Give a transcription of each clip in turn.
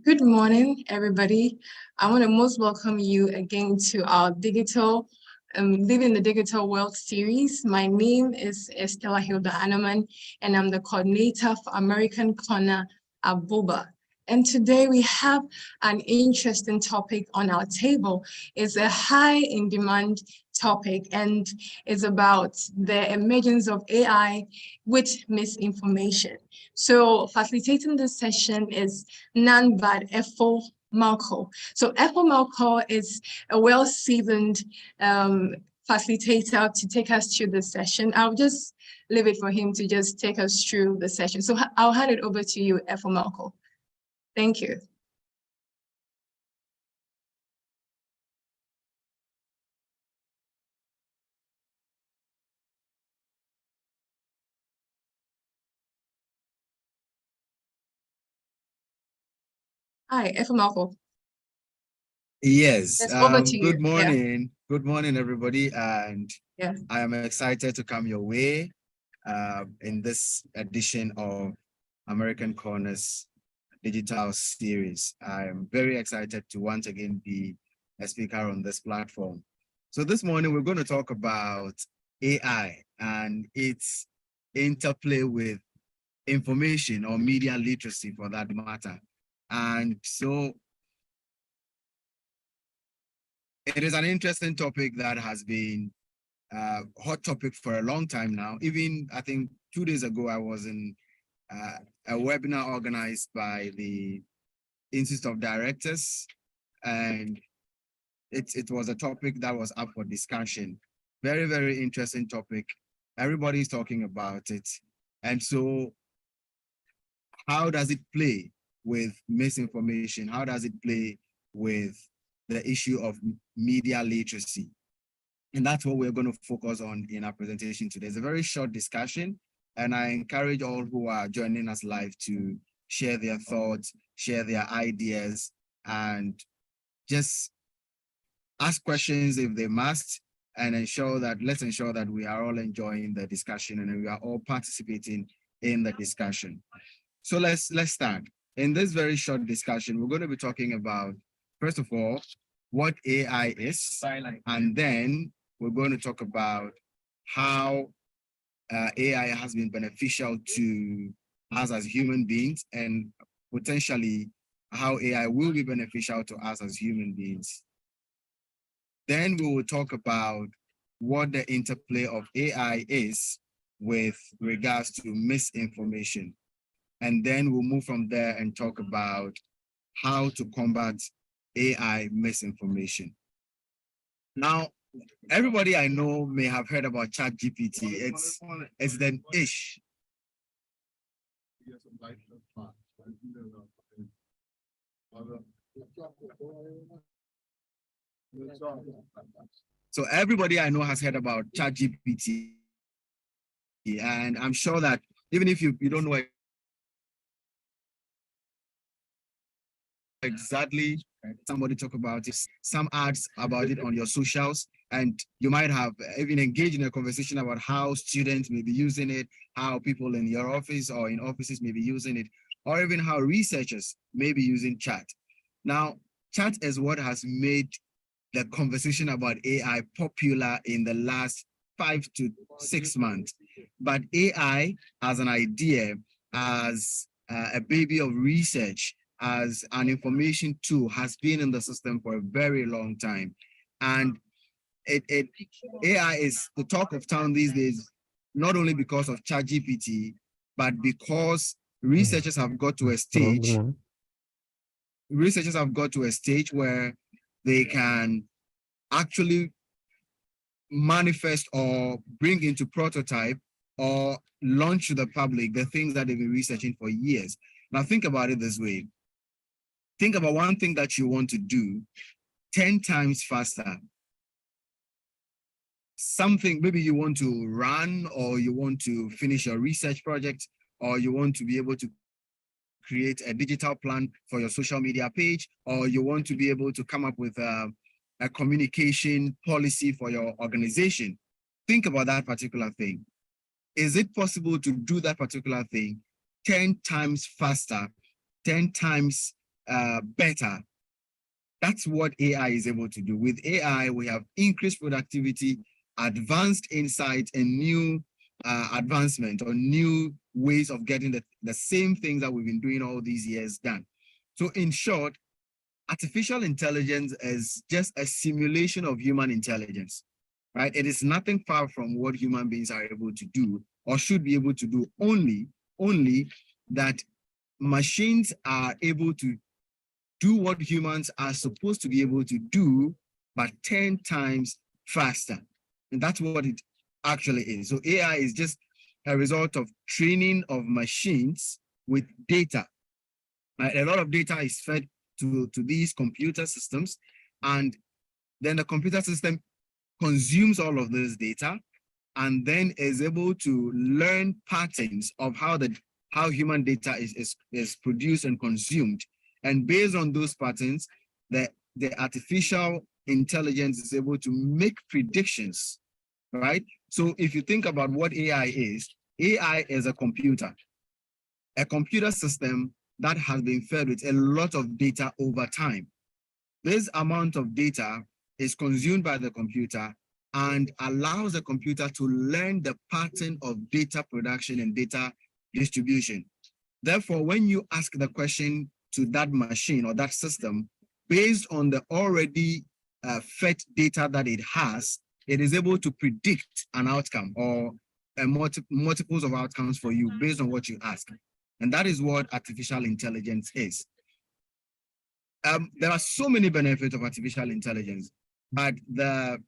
Good morning, everybody. I want to most welcome you again to our Living in the Digital World series. My name is Estella Hilda Anaman, and I'm the coordinator for American Corner Abuba. And today we have an interesting topic on our table. It's a high in demand topic, and it's about the emergence of AI with misinformation. So facilitating this session is none but Efo Malco. So Efo Malco is a well-seasoned facilitator to take us through the session. I'll just leave it for him to just take us through the session. So I'll hand it over to you, Efo Malco. Thank you. Hi, Efo Malco. Yes, over to good you. morning. Yeah. Good morning, everybody. And yeah. I am excited to come your way in this edition of American Corners Digital Series. I am very excited to once again be a speaker on this platform. So this morning, we're going to talk about AI and its interplay with information or media literacy for that matter. And so it is an interesting topic that has been a hot topic for a long time now. Even, I think, 2 days ago, I was in a webinar organized by the Institute of Directors, and it was a topic that was up for discussion. Very, very interesting topic. Everybody's talking about it. And so how does it play with misinformation? How does it play with the issue of media literacy? And that's what we're going to focus on in our presentation today. It's a very short discussion, and I encourage all who are joining us live to share their thoughts, share their ideas, and just ask questions if they must, and let's ensure that we are all enjoying the discussion and we are all participating in the discussion. So let's start. In this very short discussion, we're going to be talking about, first of all, what AI is, and then we're going to talk about how AI has been beneficial to us as human beings, and potentially how AI will be beneficial to us as human beings. Then we will talk about what the interplay of AI is with regards to misinformation. And then we'll move from there and talk about how to combat AI misinformation. Now, everybody I know may have heard about ChatGPT. It's the ish. So everybody I know has heard about ChatGPT, and I'm sure that even if you don't know exactly, somebody talk about it, some ads about it on your socials, and you might have even engaged in a conversation about how students may be using it, how people in your office or in offices may be using it, or even how researchers may be using chat. Now, chat is what has made the conversation about AI popular in the last 5 to 6 months. But AI as an idea, as a baby of research, as an information tool, has been in the system for a very long time. And AI is the talk of town these days, not only because of ChatGPT, but because researchers have got to a stage where they can actually manifest or bring into prototype or launch to the public the things that they've been researching for years. Now think about it this way. Think about one thing that you want to do 10 times faster. Something maybe you want to run, or you want to finish your research project, or you want to be able to create a digital plan for your social media page, or you want to be able to come up with a communication policy for your organization. Think about that particular thing. Is it possible to do that particular thing 10 times faster, 10 times better. That's what AI is able to do. With AI, we have increased productivity, advanced insight, and new advancement or new ways of getting the same things that we've been doing all these years done. So in short, artificial intelligence is just a simulation of human intelligence, right? It is nothing far from what human beings are able to do or should be able to do, only that machines are able to do what humans are supposed to be able to do, but 10 times faster. And that's what it actually is. So AI is just a result of training of machines with data. A lot of data is fed to these computer systems, and then the computer system consumes all of this data and then is able to learn patterns of how human data is produced and consumed. And based on those patterns, the artificial intelligence is able to make predictions, right? So if you think about what AI is a computer system that has been fed with a lot of data over time. This amount of data is consumed by the computer and allows the computer to learn the pattern of data production and data distribution. Therefore, when you ask the question to that machine or that system, based on the already fed data that it has, it is able to predict an outcome or multiples of outcomes for you based on what you ask. And that is what artificial intelligence is. There are so many benefits of artificial intelligence, but the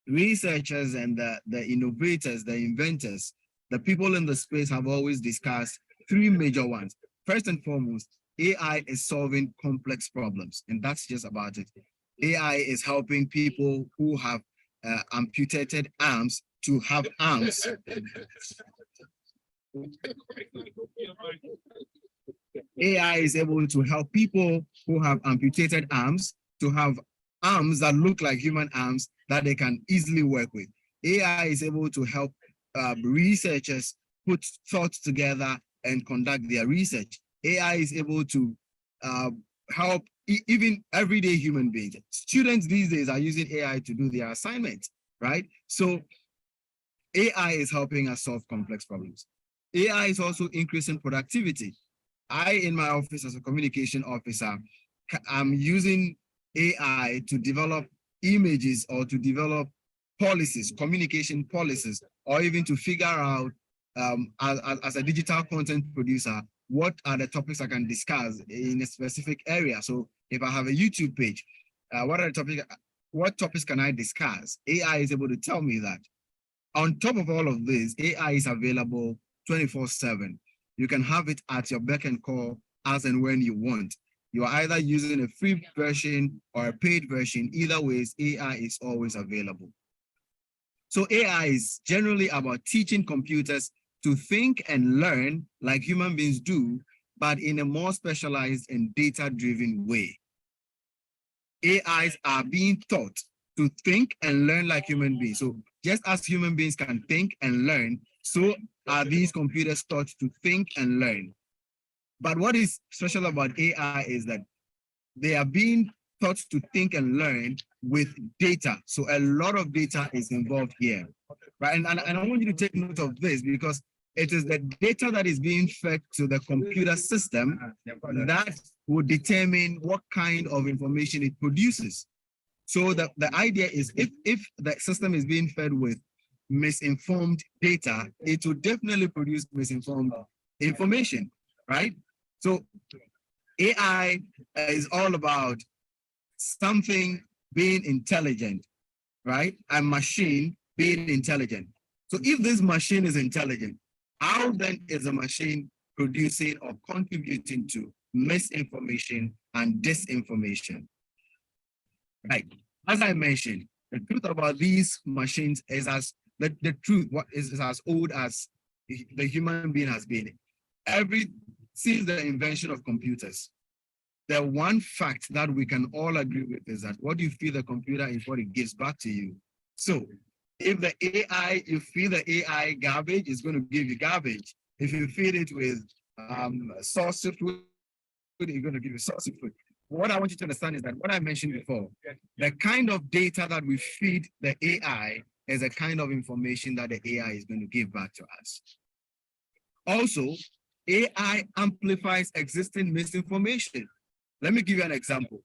researchers and the innovators, the inventors, the people in the space have always discussed three major ones. First and foremost, AI is solving complex problems, and that's just about it. AI is helping people who have amputated arms to have arms. AI is able to help people who have amputated arms to have arms that look like human arms that they can easily work with. AI is able to help researchers put thoughts together and conduct their research. AI is able to help even everyday human beings. Students these days are using AI to do their assignments, right? So AI is helping us solve complex problems. AI is also increasing productivity. In my office as a communication officer, I'm using AI to develop images or to develop policies, communication policies, or even to figure out as a digital content producer, what are the topics I can discuss in a specific area. So if I have a YouTube page, what topics can I discuss? AI is able to tell me that. On top of all of this, AI is available 24/7. You can have it at your beck and call as and when you want. You're either using a free version or a paid version. Either ways, AI is always available. So AI is generally about teaching computers to think and learn like human beings do, but in a more specialized and data-driven way. AIs are being taught to think and learn like human beings. So just as human beings can think and learn, so are these computers taught to think and learn. But what is special about AI is that they are being taught to think and learn with data. So a lot of data is involved here, right? And I want you to take note of this because it is the data that is being fed to the computer system that will determine what kind of information it produces. So the idea is if the system is being fed with misinformed data, it will definitely produce misinformed information, right? So AI is all about something being intelligent, right? A machine being intelligent. So if this machine is intelligent, how then is the machine producing or contributing to misinformation and disinformation? Right. As I mentioned, the truth about these machines is the truth is as old as the human being has been. Since the invention of computers, the one fact that we can all agree with is that what you feed the computer is what it gives back to you. So if you feed the AI garbage, it's going to give you garbage. If you feed it with source software, you're going to give you saucy food. What I want you to understand is that what I mentioned before, the kind of data that we feed the AI is the kind of information that the AI is going to give back to us. Also, AI amplifies existing misinformation. Let me give you an example.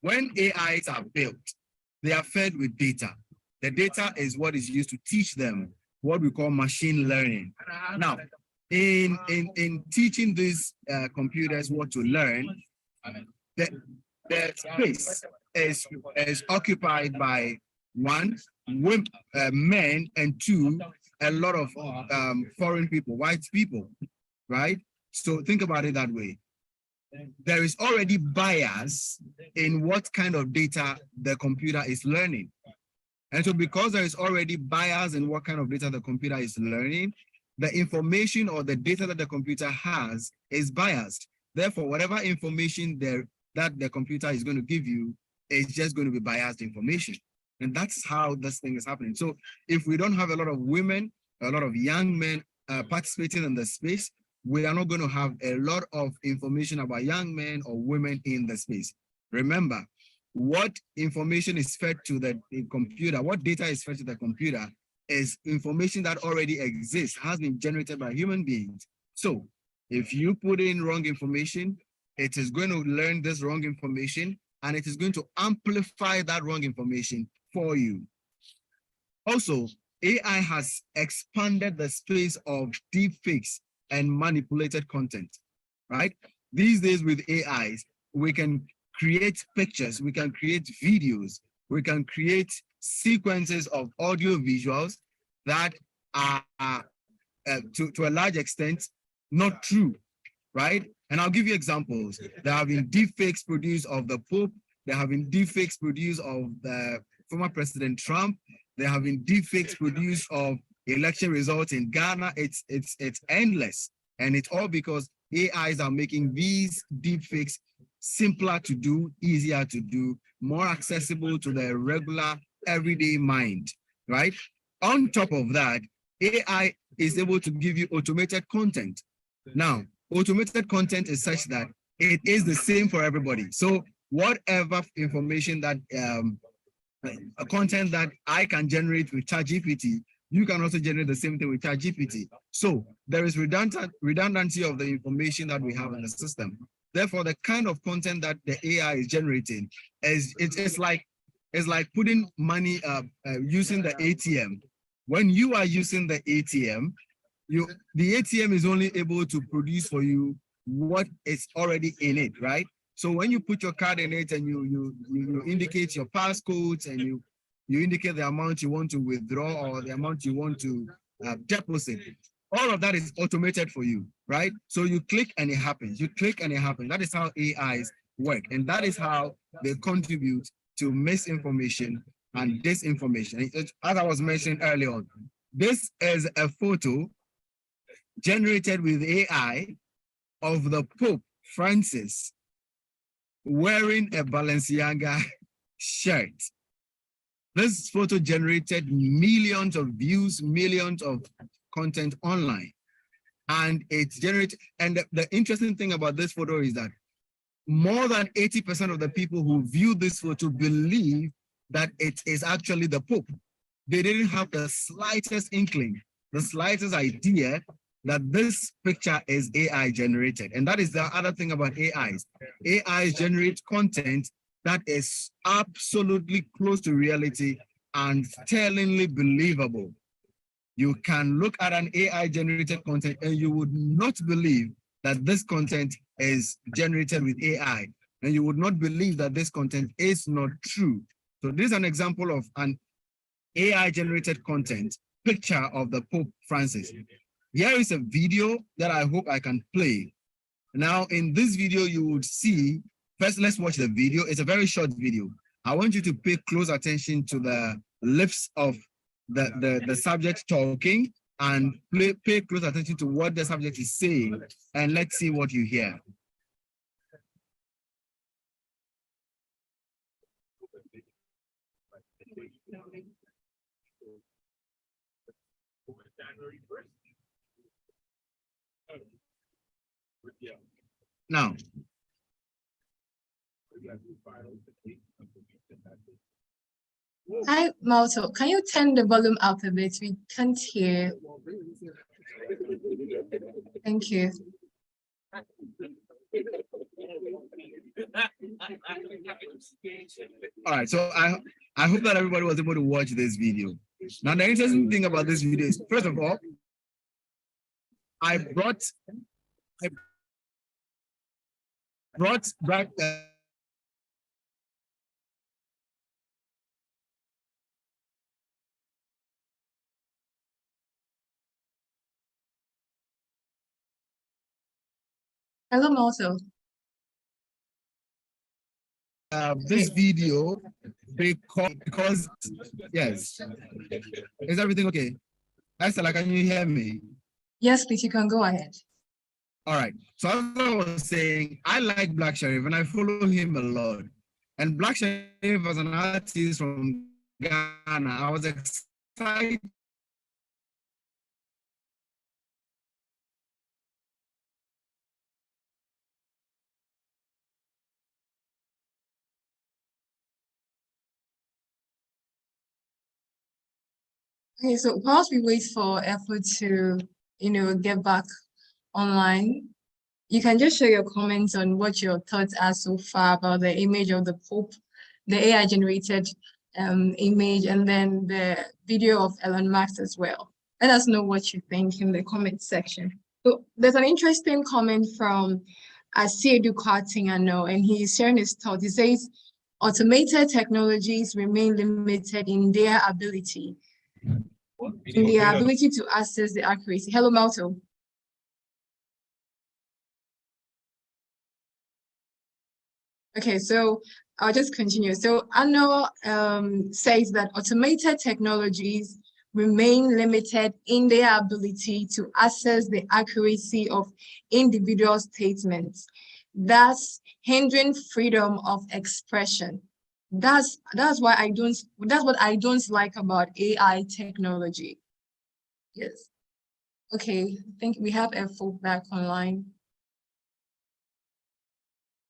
When AIs are built, they are fed with data. The data is what is used to teach them what we call machine learning. Now, in teaching these computers what to learn, the space is occupied by one, men, and two, a lot of foreign people, white people, right? So think about it that way. There is already bias in what kind of data the computer is learning. And so because there is already bias in what kind of data the computer is learning, the information or the data that the computer has is biased. Therefore, whatever information that the computer is going to give you is just going to be biased information. And that's how this thing is happening. So if we don't have a lot of women, a lot of young men participating in the space, we are not going to have a lot of information about young men or women in the space. Remember, what information is fed to the computer, what data is fed to the computer is information that already exists, has been generated by human beings. So if you put in wrong information, it is going to learn this wrong information and it is going to amplify that wrong information for you. Also, AI has expanded the space of deepfakes and manipulated content, right? These days with AIs, we can create pictures, we can create videos, we can create sequences of audio visuals that are to a large extent not true, right? And I'll give you examples. There have been deepfakes produced of the Pope. There have been deepfakes produced of the former President Trump. There have been deepfakes produced of election results in Ghana. It's endless. And it's all because AIs are making these deepfakes simpler to do, easier to do, more accessible to the regular everyday mind, right? On top of that, AI is able to give you automated content. Now, automated content is such that it is the same for everybody. So whatever information that content that I can generate with ChatGPT, you can also generate the same thing with ChatGPT. So there is redundancy of the information that we have in the system. Therefore, the kind of content that the AI is generating it's like putting money using the ATM. When you are using the ATM, the ATM is only able to produce for you what is already in it, right? So when you put your card in it and you indicate your passcodes and you indicate the amount you want to withdraw or the amount you want to deposit, all of that is automated for you, right? So you click and it happens. You click and it happens. That is how AIs work, and that is how they contribute to misinformation and disinformation. As I was mentioning earlier on, this is a photo generated with AI of the Pope Francis wearing a Balenciaga shirt. This photo generated millions of views, millions of content online. And it's generated, and the interesting thing about this photo is that more than 80% of the people who view this photo believe that it is actually the Pope. They didn't have the slightest inkling, the slightest idea that this picture is AI generated. And that is the other thing about AIs. AIs generate content that is absolutely close to reality and tellingly believable. You can look at an AI generated content and you would not believe that this content is generated with AI. And you would not believe that this content is not true. So this is an example of an AI generated content picture of the Pope Francis. Here is a video that I hope I can play. Now, in this video, you would see, first, let's watch the video. It's a very short video. I want you to pay close attention to the lips of the subject talking and pay close attention to what the subject is saying, and let's see what you hear. January 1st. Yeah. Now, Hi, Malto. Can you turn the volume up a bit? We can't hear. Thank you. all right, so I hope that everybody was able to watch this video. Now, the interesting thing about this video is, first of all, I brought back Hello, Malto. this video because yes, is everything okay? Estella, can you hear me? Yes, please, you can go ahead. All right. So as I was saying, I like Black Sheriff and I follow him a lot. And Black Sheriff was an artist from Ghana. I was excited. Okay, so whilst we wait for effort to, get back online, you can just share your comments on what your thoughts are so far about the image of the Pope, the AI generated image, and then the video of Elon Musk as well. Let us know what you think in the comment section. So there's an interesting comment from Asiedu Kwatingano, and he's sharing his thoughts. He says, automated technologies remain limited in their ability to access the accuracy. Hello, Malto. Okay, so I'll just continue. So Anno says that automated technologies remain limited in their ability to assess the accuracy of individual statements, thus hindering freedom of expression. That's what I don't like about AI technology. Yes. Okay, I think we have a folk back online.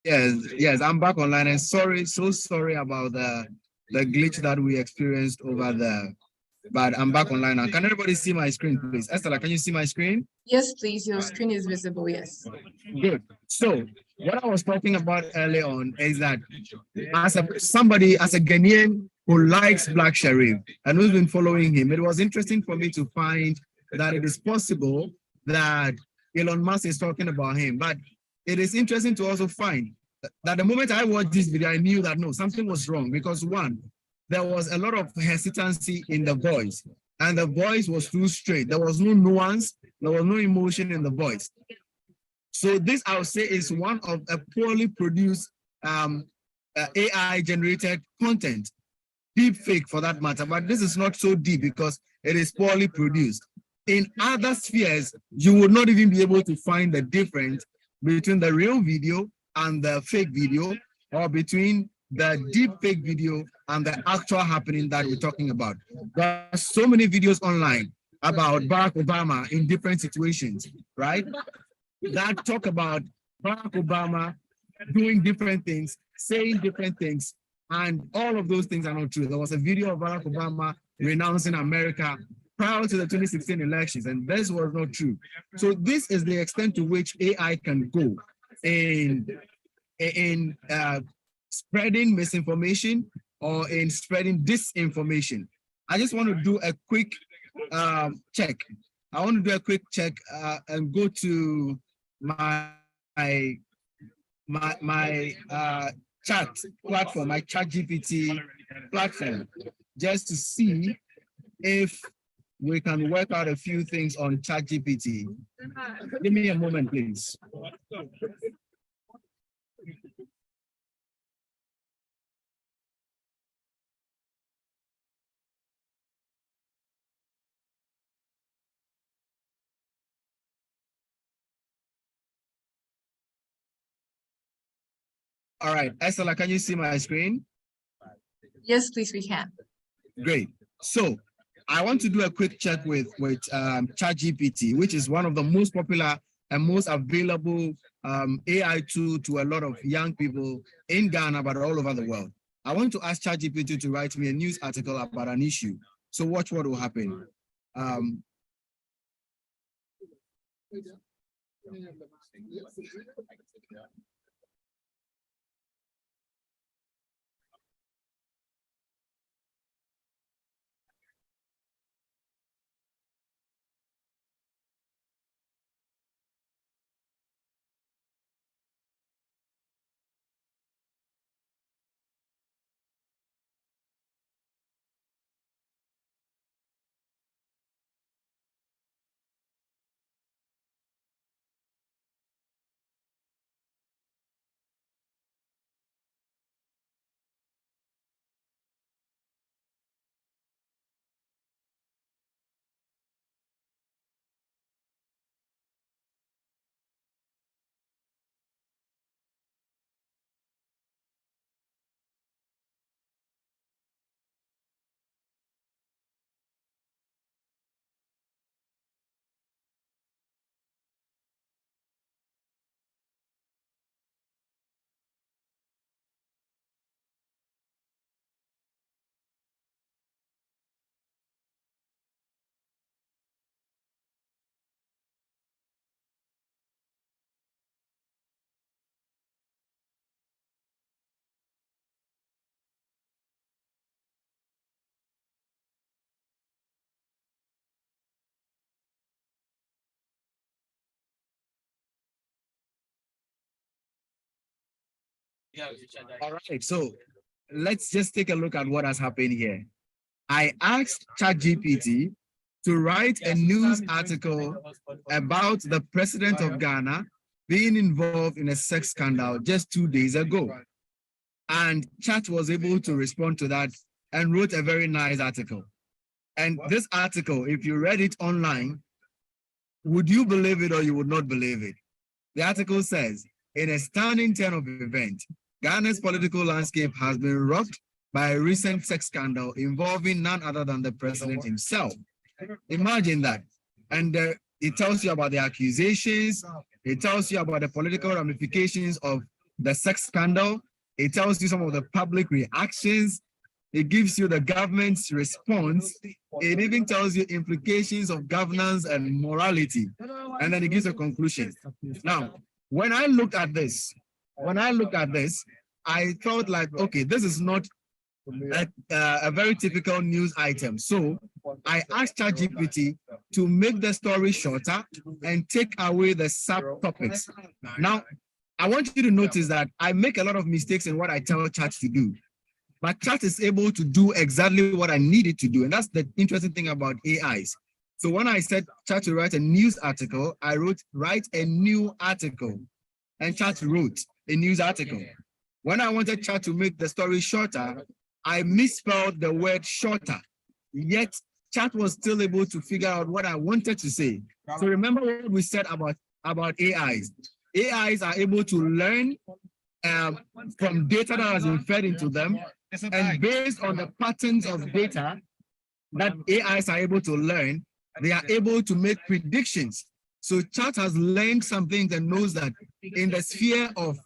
Yes, I'm back online and so sorry about the glitch that we experienced over there. But I'm back online now. Can everybody see my screen, please? Estella, can you see my screen? Yes, please. Your screen is visible. Yes. Good. So what I was talking about early on is that as a Ghanaian who likes Black Sheriff and who's been following him, it was interesting for me to find that it is possible that Elon Musk is talking about him. But it is interesting to also find that the moment I watched this video, I knew that no, something was wrong because one, there was a lot of hesitancy in the voice and the voice was too straight. There was no nuance, there was no emotion in the voice. So this, I would say, is one of a poorly produced AI generated content, deep fake for that matter, but this is not so deep because it is poorly produced. In other spheres, you would not even be able to find the difference between the real video and the fake video, or between the deep fake video and the actual happening that we're talking about. There are so many videos online about Barack Obama in different situations, right? That talk about Barack Obama doing different things, saying different things, and all of those things are not true. There was a video of Barack Obama renouncing America prior to the 2016 elections, and this was not true. So this is the extent to which AI can go in spreading misinformation or in spreading disinformation. I just want to do a quick check. I want to do a quick check and go to my chat platform, my chat GPT platform, just to see if we can work out a few things on chat GPT. Give me a moment, please. All right, Estella, can you see my screen? Yes, please, we can. Great. So I want to do a quick check with ChatGPT, which is one of the most popular and most available AI tool to a lot of young people in Ghana, but all over the world. I want to ask ChatGPT to write me a news article about an issue. So watch what will happen. All right, so let's just take a look at what has happened here. I asked ChatGPT to write a news article about the president of Ghana being involved in a sex scandal just 2 days ago. And Chat was able to respond to that and wrote a very nice article. And this article, if you read it online, would you believe it or you would not believe it? The article says, in a stunning turn of events, Ghana's political landscape has been rocked by a recent sex scandal involving none other than the president himself. Imagine that. And it tells you about the accusations. It tells you about the political ramifications of the sex scandal. It tells you some of the public reactions. It gives you the government's response. It even tells you implications of governance and morality. And then it gives a conclusion. Now, when I looked at this, I thought like, okay, this is not a very typical news item. So I asked ChatGPT to make the story shorter and take away the subtopics. Now, I want you to notice that I make a lot of mistakes in what I tell Chat to do. But Chat is able to do exactly what I need it to do. And that's the interesting thing about AIs. So when I said Chat to write a news article, I wrote, write a new article. And Chat wrote a news article. When I wanted Chat to make the story shorter, I misspelled the word shorter. Yet Chat was still able to figure out what I wanted to say. So remember what we said about AIs. AIs are able to learn from data that has been fed into them. And based on the patterns of data that AIs are able to learn, they are able to make predictions. So Chat has learned some things and knows that in the sphere of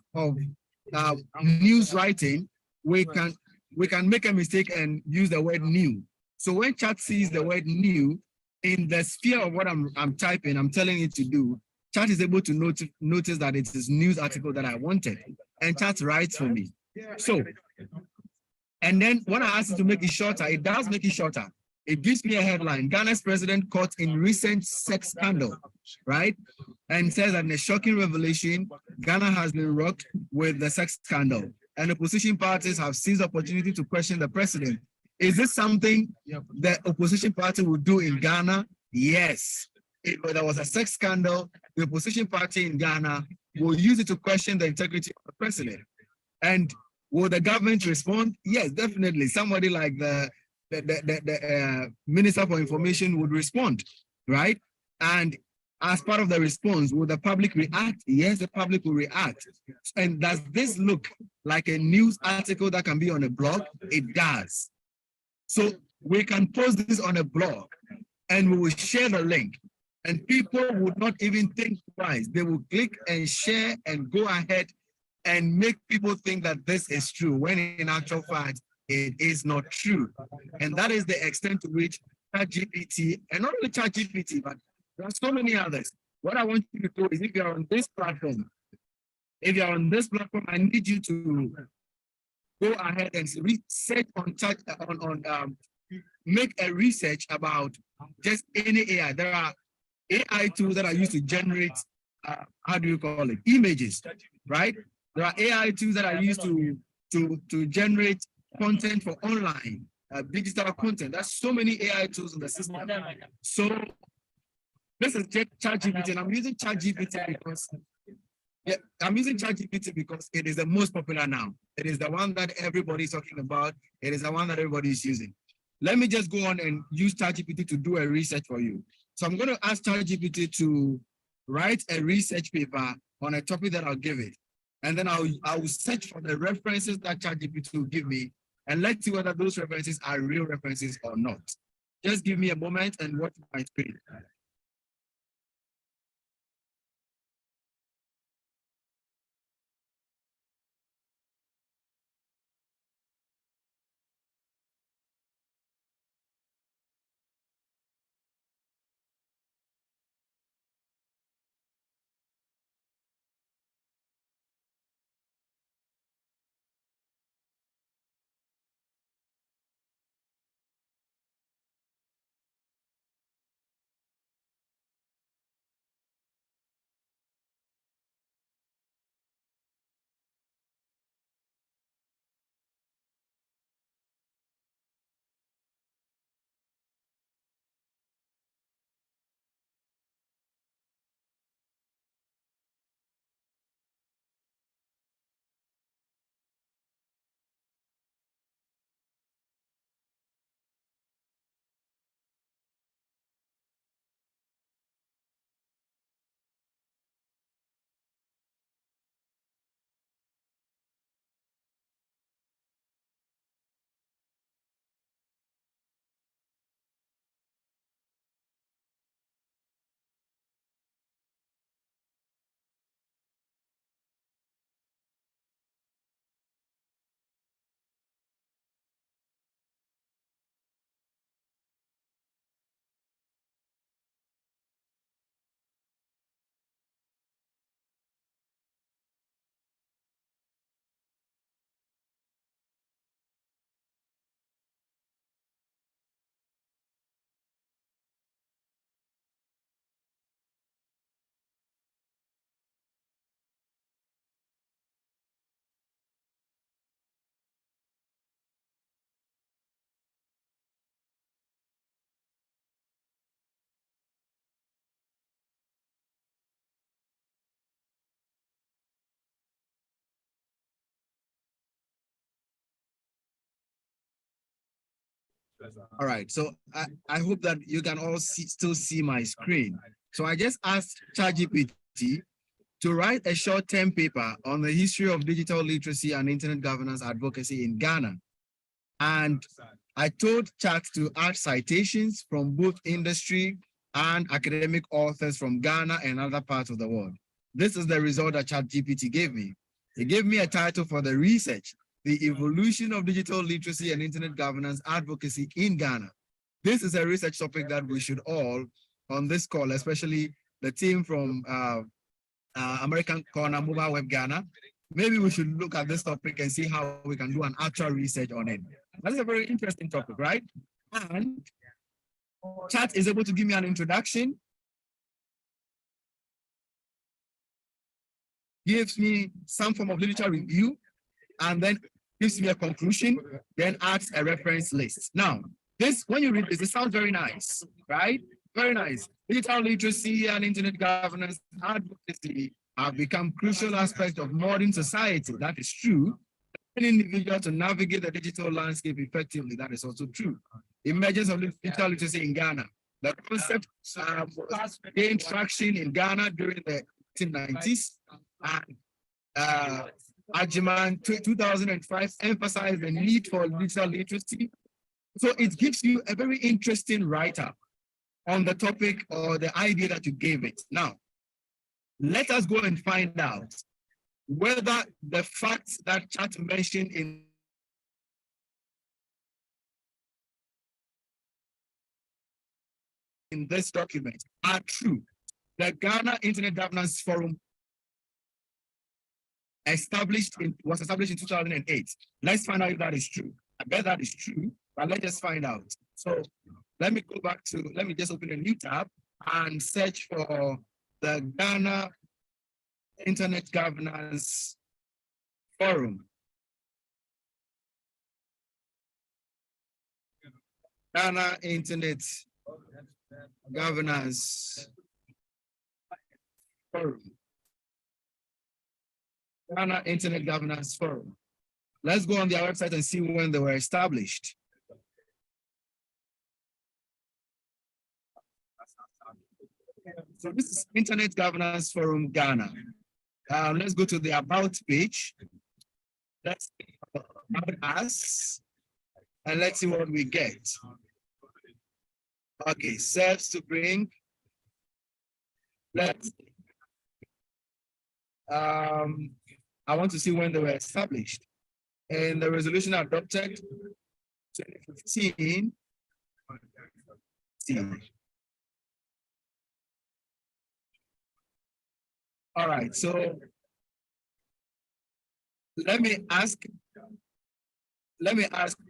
news writing, we can make a mistake and use the word new. So when Chat sees the word new in the sphere of what I'm typing, I'm telling it to do, Chat is able to notice that it is news article that I wanted, and Chat writes for me. So, and then when I ask it to make it shorter, it does make it shorter. It gives me a headline: Ghana's president caught in recent sex scandal, right? And says that in a shocking revelation, Ghana has been rocked with the sex scandal, and opposition parties have seized the opportunity to question the president. Is this something the opposition party would do in Ghana? Yes. If there was a sex scandal, the opposition party in Ghana will use it to question the integrity of the president. And will the government respond? Yes, definitely. Somebody like the Minister for Information would respond, right? And as part of the response, will the public react? Yes, the public will react. And does this look like a news article that can be on a blog? It does. So we can post this on a blog and we will share the link. And people would not even think twice. They will click and share and go ahead and make people think that this is true, when in actual fact, it is not true. And that is the extent to which ChatGPT, and not only ChatGPT, but there are so many others. What I want you to do is, if you're on this platform, I need you to go ahead and research on chat make a research about just any AI. There are AI tools that are used to generate how do you call it, images, right? There are AI tools that are used to generate content for online digital content. There's so many AI tools in the system. So this is ChatGPT, and I'm using ChatGPT because it is the most popular now. It is the one that everybody's talking about. It is the one that everybody is using. Let me just go on and use ChatGPT to do a research for you. So I'm going to ask ChatGPT to write a research paper on a topic that I'll give it. And then I will search for the references that ChatGPT will give me, and let's see whether those references are real references or not. Just give me a moment and watch my screen. All right, so I hope that you can all still see my screen. So I just asked ChatGPT to write a short-term paper on the history of digital literacy and internet governance advocacy in Ghana. And I told Chat to add citations from both industry and academic authors from Ghana and other parts of the world. This is the result that ChatGPT gave me. It gave me a title for the research: The Evolution of Digital Literacy and Internet Governance Advocacy in Ghana. This is a research topic that we should all, on this call, especially the team from American Corner Mobile Web Ghana, maybe we should look at this topic and see how we can do an actual research on it. That's a very interesting topic, right? And Chat is able to give me an introduction, gives me some form of literature review, and then gives me a conclusion, then adds a reference list. Now, this, when you read this, it sounds very nice, right? Very nice. Digital literacy and internet governance advocacy have become crucial aspects of modern society. That is true. An individual to navigate the digital landscape effectively. That is also true. Emergence of digital literacy in Ghana. The concept gained traction in Ghana during the 1990s. And Ajiman 2005 emphasized the need for digital literacy. So it gives you a very interesting write-up on the topic or the idea that you gave it. Now, let us go and find out whether the facts that chat mentioned in this document are true. The Ghana Internet Governance Forum was established in 2008. Let's find out if that is true. I bet that is true, but let's just find out. So let me just open a new tab and search for the Ghana Internet Governance Forum. Ghana Internet Governance Forum. Ghana Internet Governance Forum. Let's go on their website and see when they were established. So this is Internet Governance Forum Ghana. Let's go to the About page. Let's About Us, and let's see what we get. Okay, serves to bring. Let's. I want to see when they were established. And the resolution adopted 2015. All right, so let me ask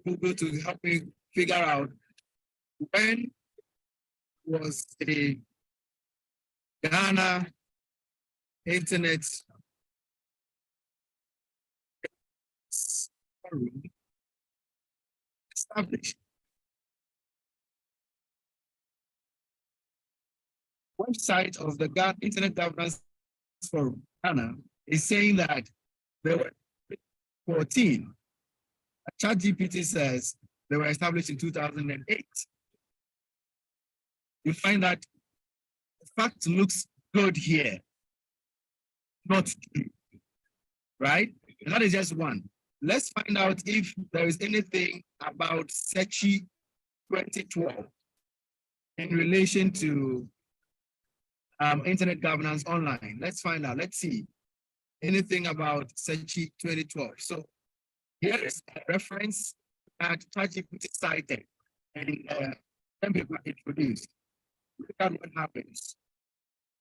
Google to help me figure out when was the Ghana Internet Forum established. Website of the Ghana Internet Governance Forum Ghana is saying that there were 14. ChatGPT says they were established in 2008. You find that the fact looks good here, not true, right? And that is just one. Let's find out if there is anything about SECHI 2012 in relation to internet governance online. Let's find out. Let's see anything about SECHI 2012. So here is a reference that ChatGPT cited and paper it produced. Look at what happens.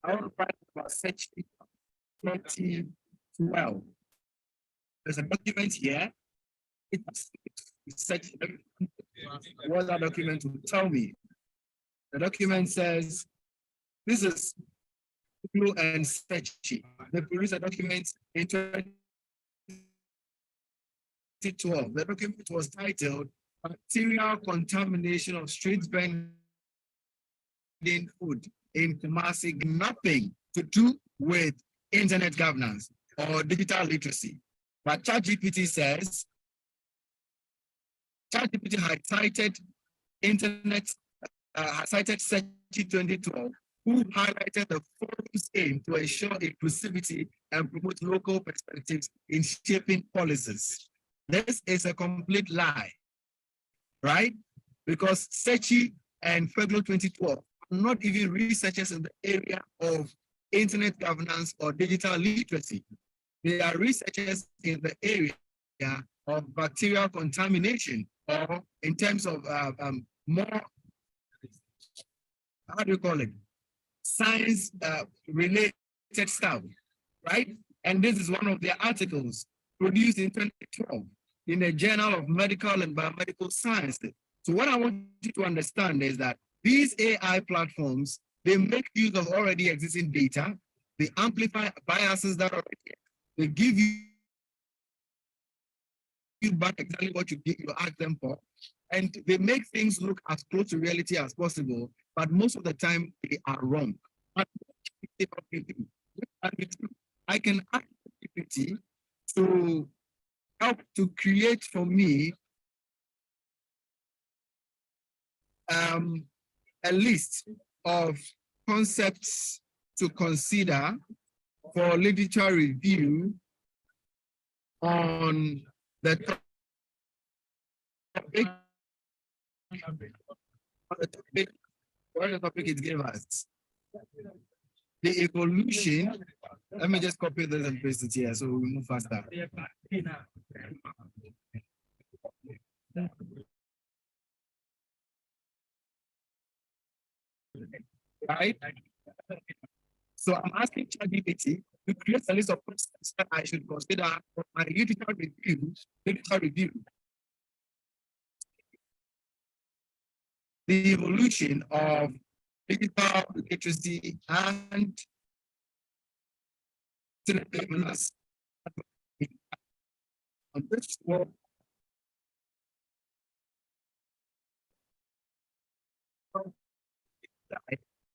I want to write about SECHI 2012. There's a document here. It's what that document will tell me. The document says, this is Blue and SECHI. They produced a document in 2012. The document was titled Bacterial Contamination of Street Vending Food in Kumasi, nothing to do with internet governance or digital literacy. But ChatGPT says, ChatGPT had cited cited SECHI 2012, who highlighted the forum's aim to ensure inclusivity and promote local perspectives in shaping policies. This is a complete lie, right? Because SECHI and Federal 2012 are not even researchers in the area of internet governance or digital literacy. They are researchers in the area of bacterial contamination, or in terms of more, how do you call it? Science related stuff, right? And this is one of their articles produced in 2012 in the Journal of Medical and Biomedical Sciences. So what I want you to understand is that these AI platforms, they make use of already existing data, they amplify biases that already, they give you back exactly what you ask them for, and they make things look as close to reality as possible, but most of the time they are wrong. I can ask GPT to help to create for me a list of concepts to consider for literature review on the topic What the topic it gave us? The evolution. Let me just copy this and paste it here so we move faster. Right? So I'm asking ChatGPT to create a list of concepts that I should consider for my literature review. The evolution of digital literacy and on this world.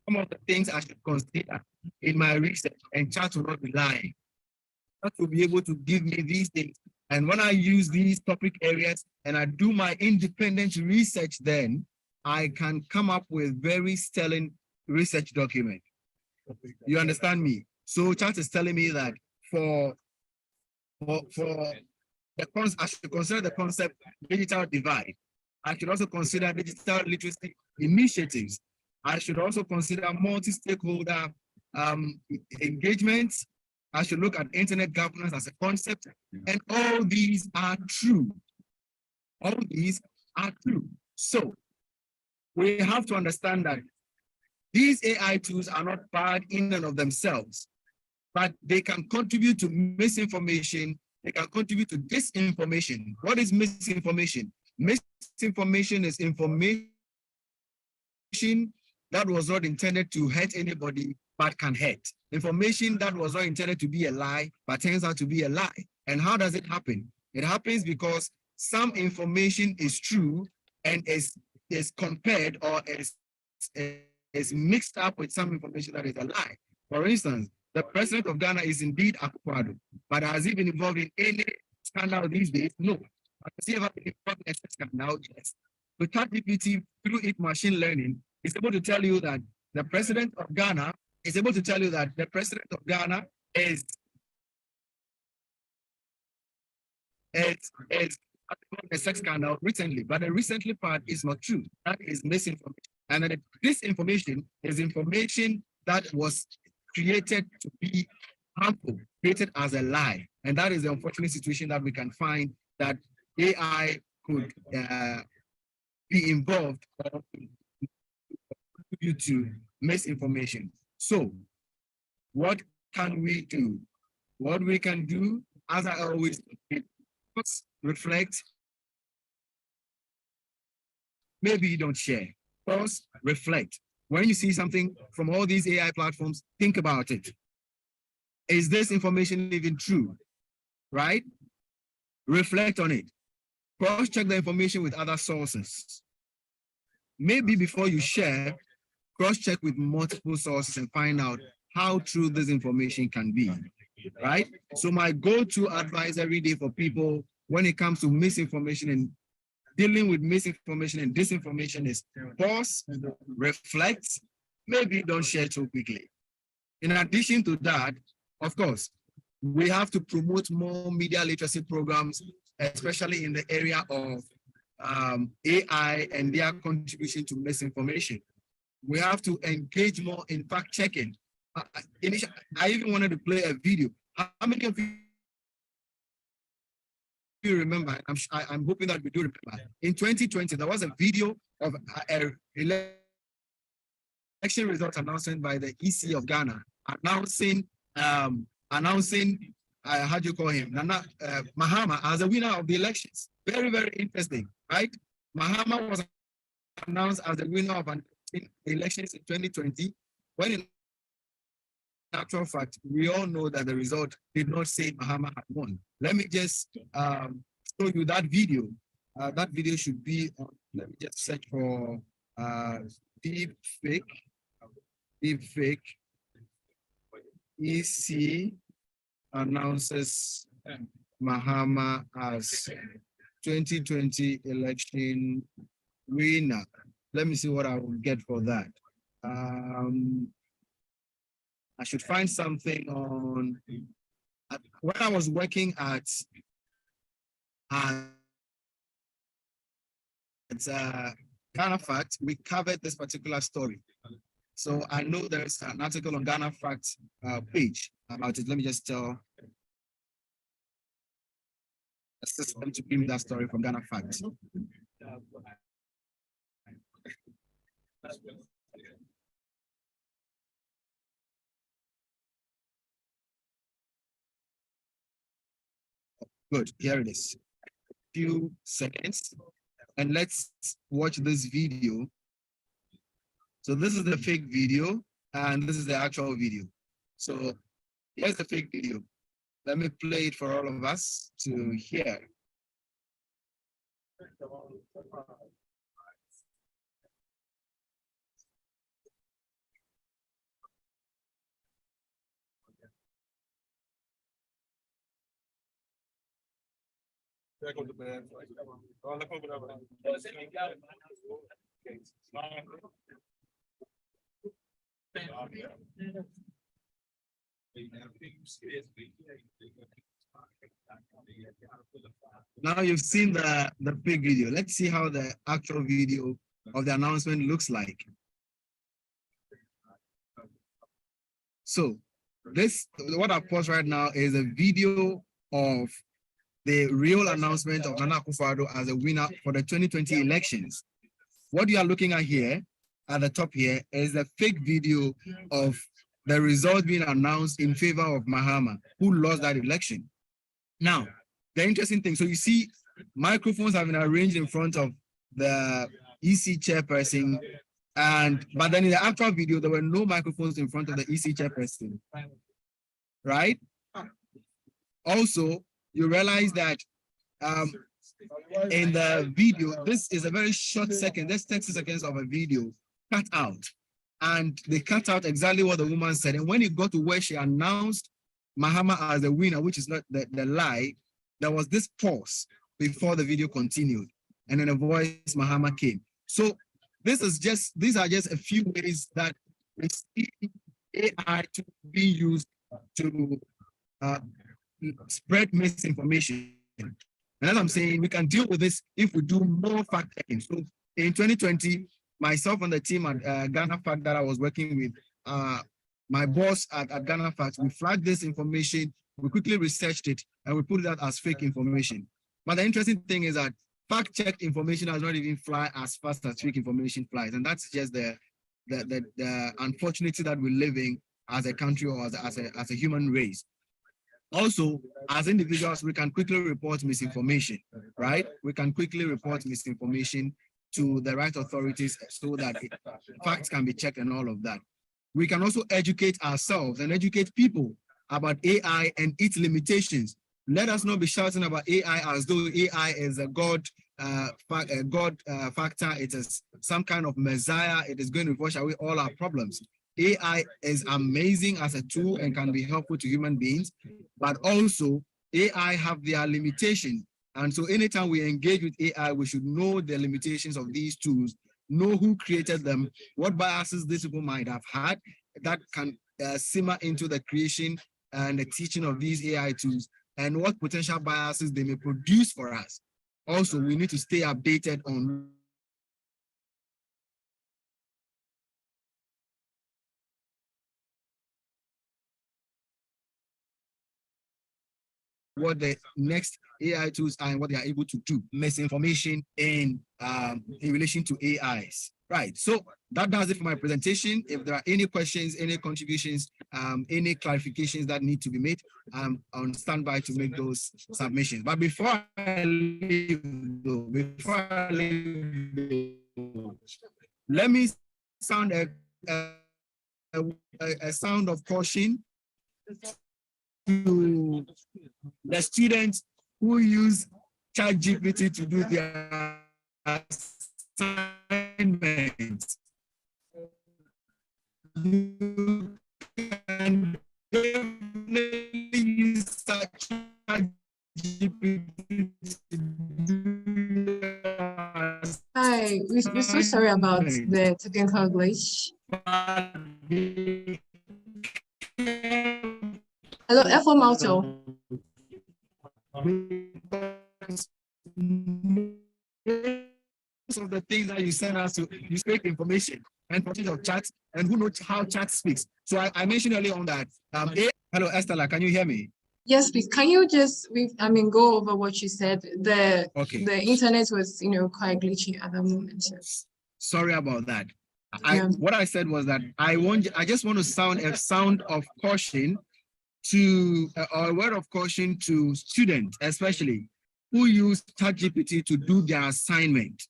Some of the things I should consider in my research, and chat will not be lying. Chat will be able to give me these things. And when I use these topic areas and I do my independent research, then I can come up with very sterling research document. You understand me? So chat is telling me that for the I should consider the concept digital divide. I should also consider digital literacy initiatives. I should also consider multi-stakeholder engagement. I should look at internet governance as a concept. And all these are true. All these are true. So we have to understand that these AI tools are not bad in and of themselves, but they can contribute to misinformation. They can contribute to disinformation. What is misinformation? Misinformation is information that was not intended to hurt anybody, but can hurt. Information that was not intended to be a lie, but turns out to be a lie. And how does it happen? It happens because some information is true and is compared or is mixed up with some information that is a lie. For instance, the president of Ghana is indeed Akufo-Addo, but has he been involved in any scandal these days? No. Has he ever been involved in a scandal? Yes. So ChatGPT, through its machine learning, is able to tell you that the president of Ghana is able to tell you that the president of Ghana is a sex scandal recently, but the recently part is not true. That is misinformation. And then this information is information that was created to be harmful, created as a lie. And that is the unfortunate situation that we can find that AI could be involved or contribute to misinformation. So what can we do? What we can do, as I always do, reflect. Maybe you don't share. Pause, reflect. When you see something from all these AI platforms, think about it. Is this information even true? Right? Reflect on it. Cross-check the information with other sources. Maybe before you share, cross-check with multiple sources and find out how true this information can be, right? So my go-to advice every day for people when it comes to misinformation and dealing with misinformation and disinformation is pause, reflect, maybe don't share too quickly. In addition to that, of course, we have to promote more media literacy programs, especially in the area of AI and their contribution to misinformation. We have to engage more in fact checking. I even wanted to play a video. How many of you remember? I'm hoping that we do remember. In 2020, there was a video of an election results announcement by the EC of Ghana, announcing how do you call him? Nana Mahama as the winner of the elections. Very, very interesting, right? Mahama was announced as the winner of an elections in 2020, when in actual fact, we all know that the result did not say Mahama had won. Let me just show you that video. That video should be on, let me just search for deep fake EC announces Mahama as 2020 election winner. Let me see what I will get for that. I should find something on when I was working at Ghana Fact, we covered this particular story. So I know there's an article on Ghana Fact page about it. Let me just tell the system to give me that story from Ghana Fact. Good, here it is. Few seconds, and let's watch this video. So this is the fake video, and this is the actual video. So here's the fake video. Let me play it for all of us to hear. Now you've seen the fake video. Let's see how the actual video of the announcement looks like. So this, what I've paused right now is a video of the real announcement of Nana Akufo-Addo as a winner for the 2020 elections. What you are looking at here, at the top here, is a fake video of the result being announced in favor of Mahama, who lost that election. Now, the interesting thing, so you see microphones have been arranged in front of the EC chairperson, but then in the actual video, there were no microphones in front of the EC chairperson, right? Also, you realize that in the video, this is a very short second, that's 30 seconds of a video cut out. And they cut out exactly what the woman said. And when it got to where she announced Mahama as the winner, which is not the lie, there was this pause before the video continued. And then a voice Mahama came. So these are just a few ways that we see AI to be used to spread misinformation. And as I'm saying, we can deal with this if we do more fact checking. So in 2020, myself and the team at Ghana Fact that I was working with, my boss at Ghana Fact, we flagged this information, we quickly researched it, and we put it out as fake information. But the interesting thing is that fact-checked information does not even fly as fast as fake information flies. And that's just the unfortunity that we're living as a country or as a human race. Also, as individuals, we can quickly report misinformation, right? We can quickly report misinformation to the right authorities so that facts can be checked and all of that. We can also educate ourselves and educate people about AI and its limitations. Let us not be shouting about AI as though AI is a God factor. It is some kind of messiah. It is going to wash away all our problems. AI is amazing as a tool and can be helpful to human beings, but also AI have their limitations. And so anytime we engage with AI, we should know the limitations of these tools, know who created them, what biases these people might have had that can simmer into the creation and the teaching of these AI tools, and what potential biases they may produce for us. Also, we need to stay updated on what the next AI tools are and what they are able to do. Misinformation in relation to AIs. Right, so that does it for my presentation. If there are any questions, any contributions, any clarifications that need to be made, I'm on standby to make those submissions. But before I leave, let me sound a sound of caution to the students who use ChatGPT to do their assignments. You can definitely use ChatGPT to do Hi, we're so sorry about the technical glitch. Hello, F4 Malto. of the things that you send us to use fake information and purchase of chat, and who knows how chat speaks. So I mentioned earlier on that. Hello, Estella, can you hear me? Yes, please. Can you just, go over what you said? The internet was, quite glitchy at the moment. Sorry about that. Yeah. What I said was that I just want to sound a sound of caution or a word of caution to students, especially who use ChatGPT to do their assignment.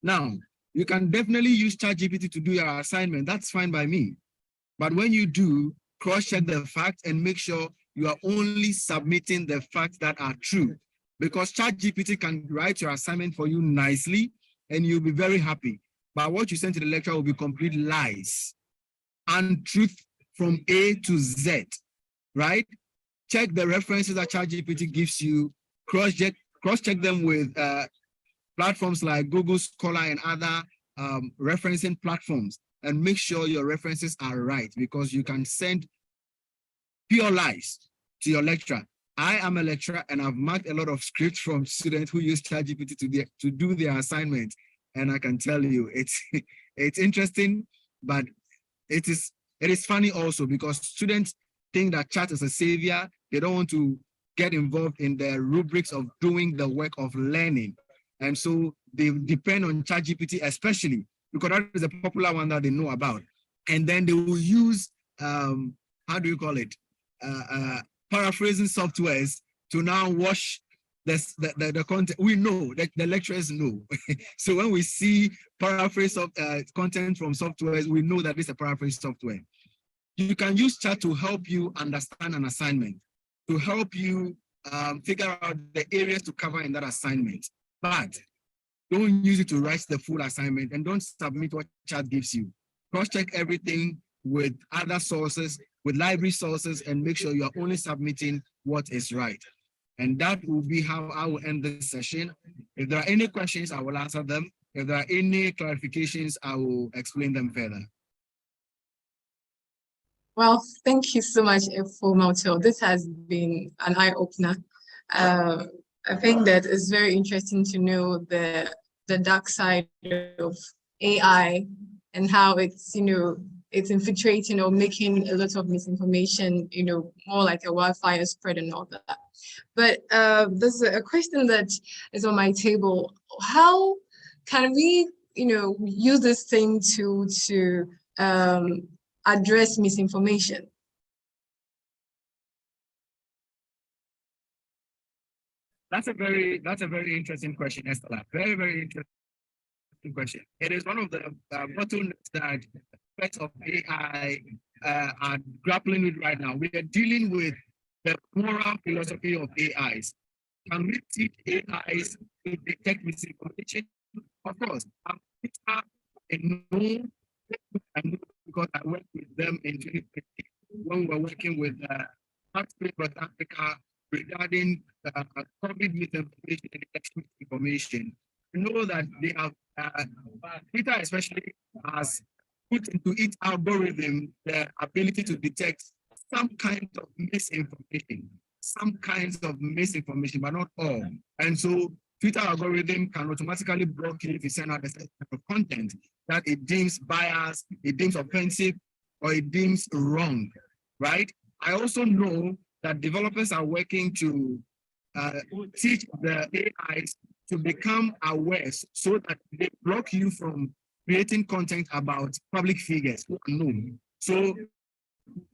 Now, you can definitely use ChatGPT to do your assignment. That's fine by me. But when you do, cross-check the facts and make sure you are only submitting the facts that are true. Because ChatGPT can write your assignment for you nicely and you'll be very happy. But what you send to the lecturer will be complete lies and truth from A to Z, right? Check the references that ChatGPT gives you, cross-check them with platforms like Google Scholar and other referencing platforms, and make sure your references are right, because you can send pure lies to your lecturer. I am a lecturer and I've marked a lot of scripts from students who use ChatGPT to do their assignments. And I can tell you, it's interesting, but it is funny also, because students think that chat is a savior. They don't want to get involved in the rubrics of doing the work of learning. And so they depend on ChatGPT, especially because that is a popular one that they know about. And then they will use, how do you call it? Paraphrasing softwares to now wash the content. We know that the lecturers know. So when we see paraphrase of content from softwares, we know that it's a paraphrase software. You can use chat to help you understand an assignment, to help you figure out the areas to cover in that assignment. But don't use it to write the full assignment, and don't submit what chat gives you. Cross-check everything with other sources, with library sources, and make sure you are only submitting what is right. And that will be how I will end this session. If there are any questions, I will answer them. If there are any clarifications, I will explain them further. Well, thank you so much, Motel. This has been an eye-opener. I think that it's very interesting to know the dark side of AI and how it's, it's infiltrating or making a lot of misinformation, more like a wildfire spread and all that. But there's a question that is on my table. How can we, use this thing to address misinformation? That's a very interesting question, Estella. Very, very interesting question. It is one of the bottlenecks that aspects of AI are grappling with right now. We are dealing with the moral philosophy of AIs. Can we teach AIs to detect misinformation? Of course, I know because I worked with them in 2015 when we were working with West Africa regarding COVID misinformation and election information. We know that they have, Twitter especially has put into its algorithm the ability to detect some kind of misinformation, but not all. And so Twitter algorithm can automatically block you if you send out a certain type of content that it deems biased, it deems offensive, or it deems wrong, right? I also know that developers are working to teach the AIs to become aware so that they block you from creating content about public figures who are known. So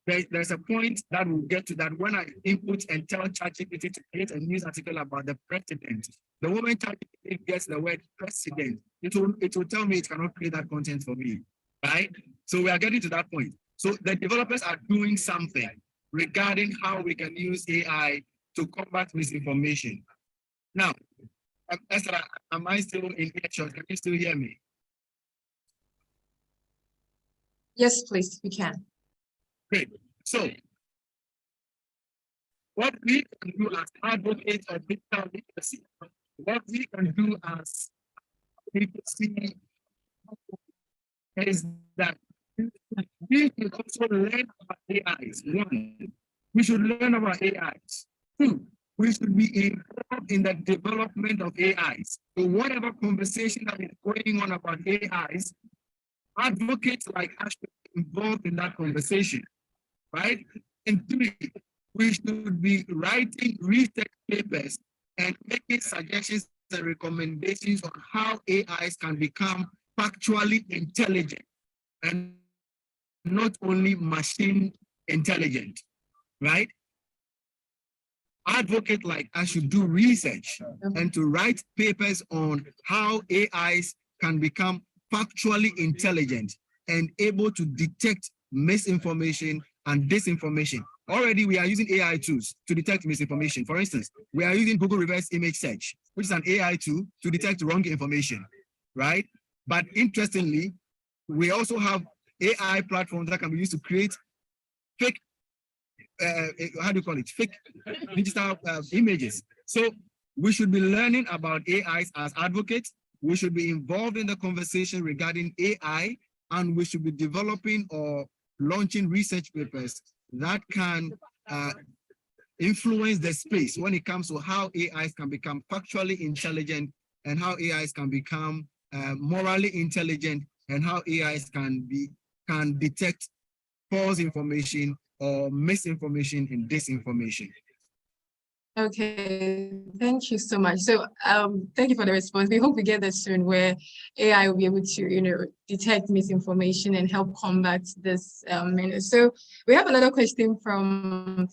there's a point that we'll get to, that when I input and tell ChatGPT to create a news article about the president, the moment ChatGPT gets the word president, it will tell me it cannot create that content for me, right? So we are getting to that point. So the developers are doing something regarding how we can use AI to combat misinformation. Now, Esther, am I still in earshot? Can you still hear me? Yes, please, we can. Great. So, what we can do as advocates of digital literacy, what we can do as literacy is that we should also learn about AIs. One, we should learn about AIs. Two, we should be involved in the development of AIs. So whatever conversation that is going on about AIs, advocates like us should be involved in that conversation, right? And three, we should be writing research papers and making suggestions and recommendations on how AIs can become factually intelligent and not only machine intelligent, right? Advocate like us should do research and to write papers on how AIs can become factually intelligent and able to detect misinformation and disinformation. Already, we are using AI tools to detect misinformation. For instance, we are using Google Reverse Image Search, which is an AI tool to detect wrong information, right? But interestingly, we also have AI platforms that can be used to create fake how do you call it? Fake digital images. So we should be learning about AIs as advocates. We should be involved in the conversation regarding AI, and we should be developing or launching research papers that can influence the space when it comes to how AIs can become factually intelligent and how AIs can become morally intelligent and how AIs can detect false information or misinformation and disinformation. Okay, thank you so much. So thank you for the response. We hope we get that soon where AI will be able to, detect misinformation and help combat this menace. So we have another question from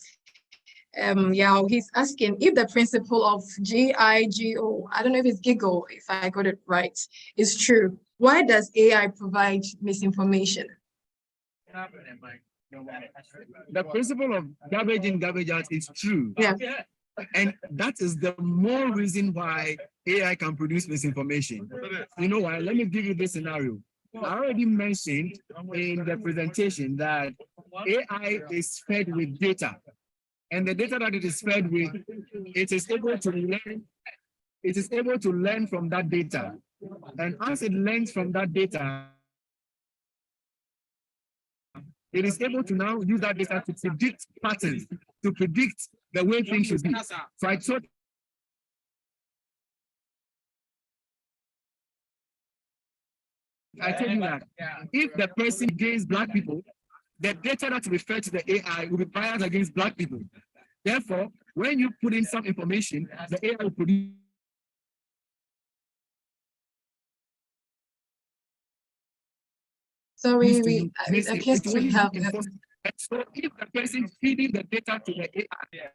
Yao. He's asking if the principle of GIGO, I don't know if it's giggle, if I got it right, is true. Why does AI provide misinformation? The principle of garbage in, garbage out is true. Yeah. And that is the more reason why AI can produce misinformation. You know why? Let me give you this scenario. I already mentioned in the presentation that AI is fed with data. And the data that it is fed with, it is able to learn from that data. And as it learns from that data, it is able to now use that data to predict patterns, to predict the way things should be. So I told you that if the person against Black people, the data that will refer to the AI will be biased against Black people. Therefore, when you put in some information, the AI will produce. Sorry, it appears to have. So if the person feeding the data to the AI,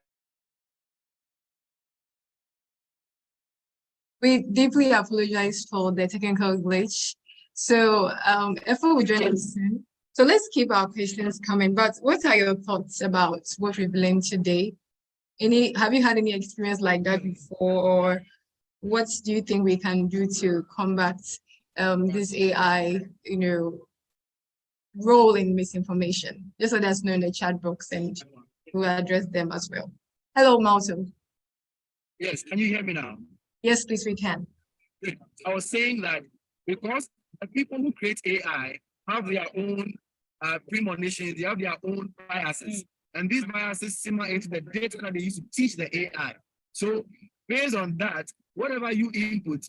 we deeply apologize for the technical glitch. So Effa will join us soon. So let's keep our questions coming. But what are your thoughts about what we've learned today? Have you had any experience like that before, or what do you think we can do to combat this AI, role in misinformation? Just let us know in the chat box and we'll address them as well. Hello, Malcolm. Yes, can you hear me now? Yes, please, we can. I was saying that because the people who create AI have their own premonitions, they have their own biases. And these biases simmer into the data that they use to teach the AI. So based on that, whatever you input,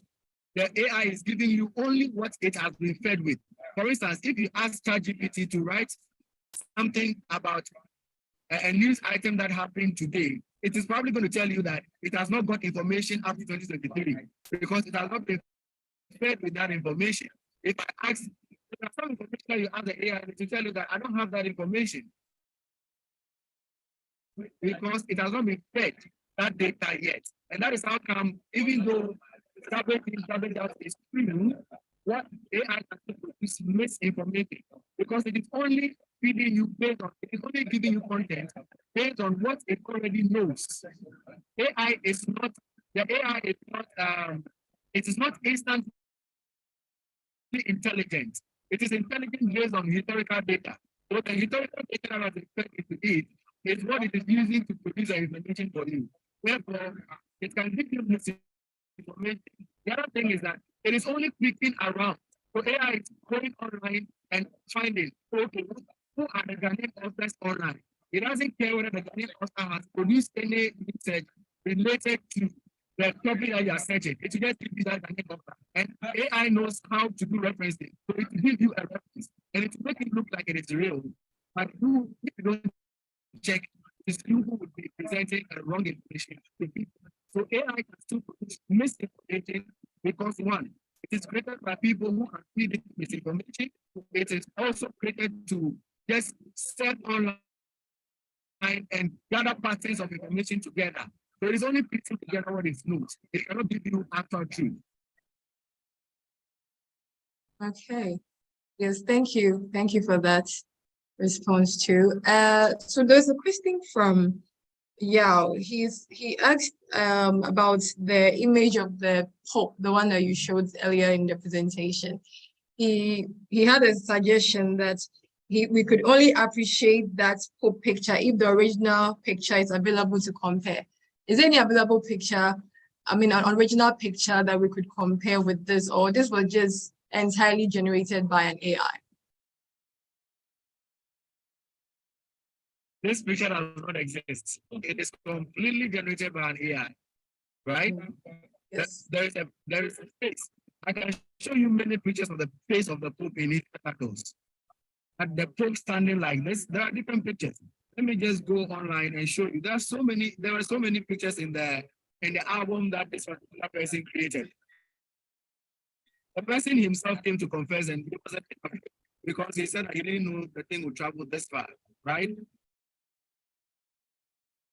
the AI is giving you only what it has been fed with. For instance, if you ask ChatGPT to write something about a news item that happened today, it is probably going to tell you that it has not got information up to 2023 because it has not been fed with that information. If I ask, if there's some information that you ask the AI to tell you that I don't have that information because it has not been fed that data yet. And that is how come, even though garbage in, garbage out is true, what AI can produce misinformation because it is only feeding you based on, it is only giving you content based on what it already knows. AI is not, the AI is not, it is not instantly intelligent. It is intelligent based on historical data. So the historical data that was expected to it is what it is using to produce the information for you. Therefore, it can give you misinformation. The other thing is that it is only clicking around. So AI is going online and finding, okay, who are the Ghanaian authors online? It doesn't care whether the Ghanaian author has produced any research related to the topic that you are searching. It will just give you that name of that. And AI knows how to do referencing. So it will give you a reference and it will make it look like it is real. But you, if you don't check, it's you who would be presenting a wrong information to people. So AI can still produce misinformation because one, it is created by people who can feed it misinformation. It is also created to just set online and gather patterns of information together. So it's only putting together what is known. It cannot give you actual truth. Okay. Yes, thank you. Thank you for that response too. So there's a question from Yao. He asked about the image of the Pope, the one that you showed earlier in the presentation. He had a suggestion that we could only appreciate that Pope picture if the original picture is available to compare. Is there any available picture, I mean, an original picture that we could compare with this, or this was just entirely generated by an AI? This picture does not exist. It is completely generated by an AI, right? Yes. There is a face. I can show you many pictures of the face of the Pope in his tattoos. At the Pope standing like this, there are different pictures. Let me just go online and show you. There are so many pictures in the album that this particular person created. The person himself came to confess and he wasn't because he said that he didn't know the thing would travel this far, right?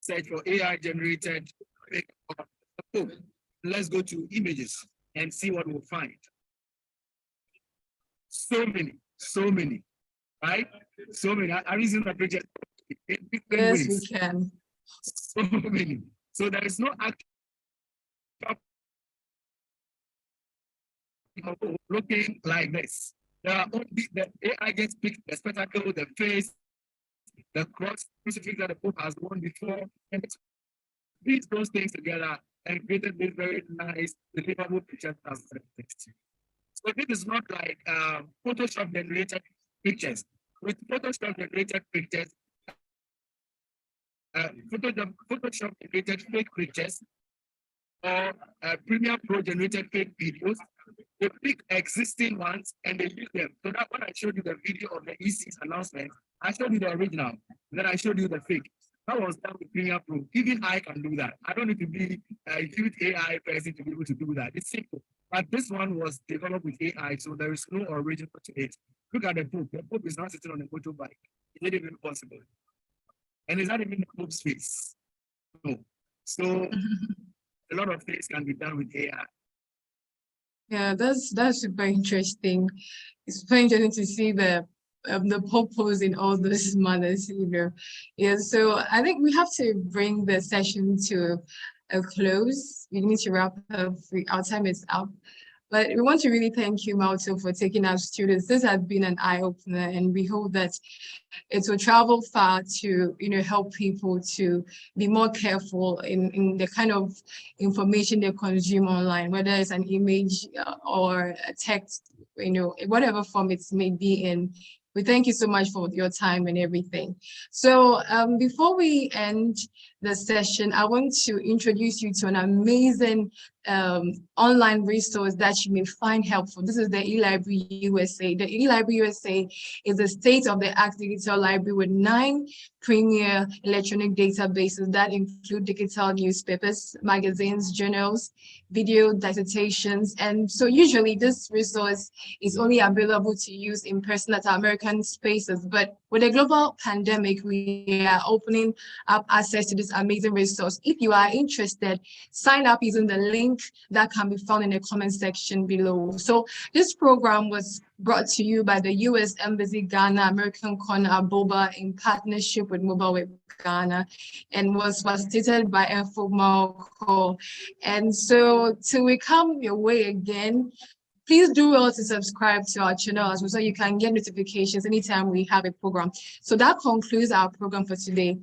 Search for AI generated pic of the Pope. Let's go to images and see what we'll find. So many, right? So many. Are you seeing the picture? Yes, we can. So many. So there is no actual looking like this. There are only the AI just picked the spectacle, the face, the cross crucifix that the Pope has worn before, and these those things together and created this very nice, deliverable picture as the text. So this is not like Photoshop generated pictures. With Photoshop generated pictures, Photoshop generated fake pictures, or Premiere Pro generated fake videos. They pick existing ones and they use them. So that when I showed you the video of the EC's announcement, I showed you the original, then I showed you the fake. That was done with Premiere Pro. Even I can do that. I don't need to be a huge AI person to be able to do that. It's simple. But this one was developed with AI, so there is no original to it. Look at the Pope. The Pope is not sitting on a motorbike. Is it even possible? And is that even the Pope's face? No. So a lot of things can be done with AI. Yeah, that's super interesting. It's super interesting to see the Pope pose in all those manners, you know. Yeah, so I think we have to bring the session to a close. We need to wrap up. Our time is up. But we want to really thank you, Malto, for taking our students. This has been an eye-opener, and we hope that it will travel far to, you know, help people to be more careful in the kind of information they consume online, whether it's an image or a text, you know, whatever form it may be in. We thank you so much for your time and everything. So before we end the session, I want to introduce you to an amazing online resource that you may find helpful. This is the eLibrary USA. The eLibrary USA is a state-of-the-art digital library with 9 premier electronic databases that include digital newspapers, magazines, journals, video dissertations. And so usually this resource is only available to use in person at American spaces. But with a global pandemic, we are opening up access to this amazing resource. If you are interested, sign up using the link that can be found in the comment section below. So this program was brought to you by the U.S. Embassy Ghana, American Corner Aboba in partnership with Mobile Web Ghana, and was facilitated by Malco. And so till we come your way again, please do well to subscribe to our channel as well so you can get notifications anytime we have a program. So that concludes our program for today.